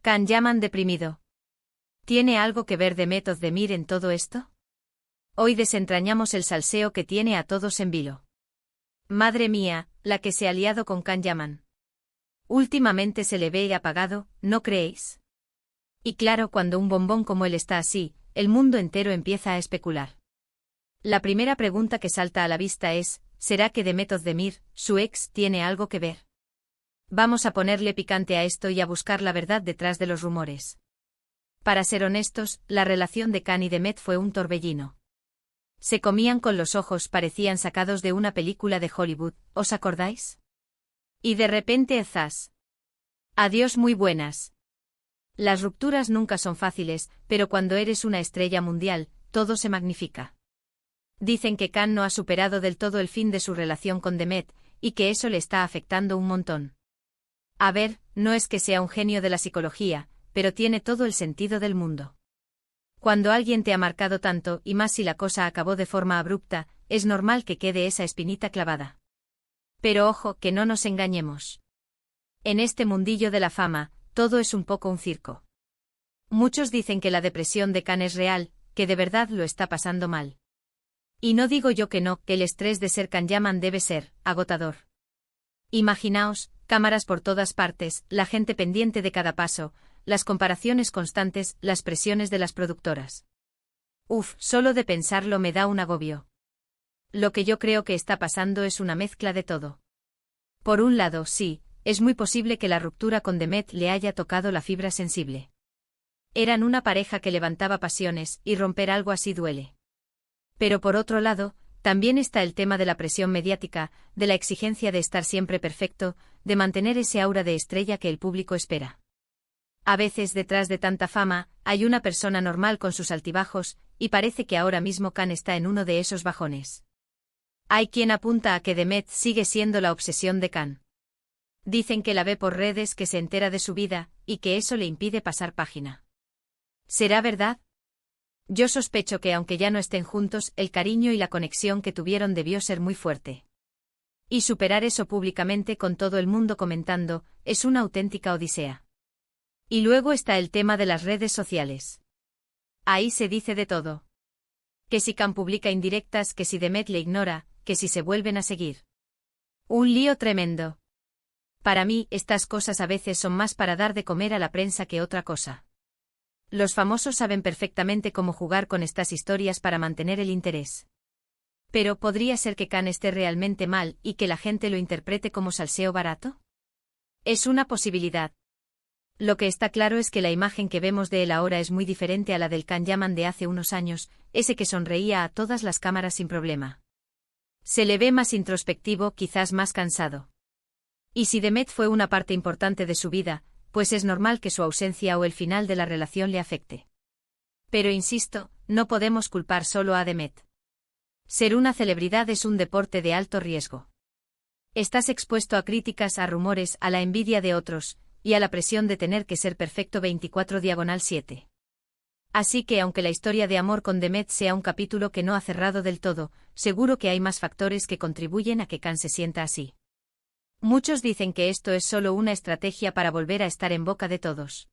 Can Yaman deprimido. ¿Tiene algo que ver Demet Özdemir en todo esto? Hoy desentrañamos el salseo que tiene a todos en vilo. Madre mía, la que se ha liado con Can Yaman. Últimamente se le ve apagado, ¿no creéis? Y claro, cuando un bombón como él está así, el mundo entero empieza a especular. La primera pregunta que salta a la vista es, ¿será que Demet Özdemir, su ex, tiene algo que ver? Vamos a ponerle picante a esto y a buscar la verdad detrás de los rumores. Para ser honestos, la relación de Can y Demet fue un torbellino. Se comían con los ojos, parecían sacados de una película de Hollywood, ¿os acordáis? Y de repente zas. Adiós, muy buenas. Las rupturas nunca son fáciles, pero cuando eres una estrella mundial, todo se magnifica. Dicen que Can no ha superado del todo el fin de su relación con Demet, y que eso le está afectando un montón. A ver, no es que sea un genio de la psicología, pero tiene todo el sentido del mundo. Cuando alguien te ha marcado tanto, y más si la cosa acabó de forma abrupta, es normal que quede esa espinita clavada. Pero ojo, que no nos engañemos. En este mundillo de la fama, todo es un poco un circo. Muchos dicen que la depresión de Can es real, que de verdad lo está pasando mal. Y no digo yo que no, que el estrés de ser Can Yaman debe ser agotador. Imaginaos, cámaras por todas partes, la gente pendiente de cada paso, las comparaciones constantes, las presiones de las productoras. Uf, solo de pensarlo me da un agobio. Lo que yo creo que está pasando es una mezcla de todo. Por un lado, sí, es muy posible que la ruptura con Demet le haya tocado la fibra sensible. Eran una pareja que levantaba pasiones, y romper algo así duele. Pero por otro lado, también está el tema de la presión mediática, de la exigencia de estar siempre perfecto, de mantener ese aura de estrella que el público espera. A veces detrás de tanta fama, hay una persona normal con sus altibajos, y parece que ahora mismo Can está en uno de esos bajones. Hay quien apunta a que Demet sigue siendo la obsesión de Can. Dicen que la ve por redes, que se entera de su vida, y que eso le impide pasar página. ¿Será verdad? Yo sospecho que aunque ya no estén juntos, el cariño y la conexión que tuvieron debió ser muy fuerte. Y superar eso públicamente con todo el mundo comentando, es una auténtica odisea. Y luego está el tema de las redes sociales. Ahí se dice de todo. Que si Can publica indirectas, que si Demet le ignora, que si se vuelven a seguir. Un lío tremendo. Para mí, estas cosas a veces son más para dar de comer a la prensa que otra cosa. Los famosos saben perfectamente cómo jugar con estas historias para mantener el interés. Pero ¿podría ser que Can esté realmente mal y que la gente lo interprete como salseo barato? Es una posibilidad. Lo que está claro es que la imagen que vemos de él ahora es muy diferente a la del Can Yaman de hace unos años, ese que sonreía a todas las cámaras sin problema. Se le ve más introspectivo, quizás más cansado. Y si Demet fue una parte importante de su vida, pues es normal que su ausencia o el final de la relación le afecte. Pero insisto, no podemos culpar solo a Demet. Ser una celebridad es un deporte de alto riesgo. Estás expuesto a críticas, a rumores, a la envidia de otros, y a la presión de tener que ser perfecto 24/7. Así que aunque la historia de amor con Demet sea un capítulo que no ha cerrado del todo, seguro que hay más factores que contribuyen a que Can se sienta así. Muchos dicen que esto es solo una estrategia para volver a estar en boca de todos.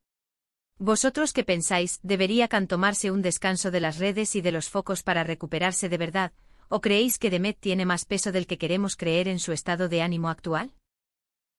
¿Vosotros qué pensáis? ¿Debería Can tomarse un descanso de las redes y de los focos para recuperarse de verdad? ¿O creéis que Demet tiene más peso del que queremos creer en su estado de ánimo actual?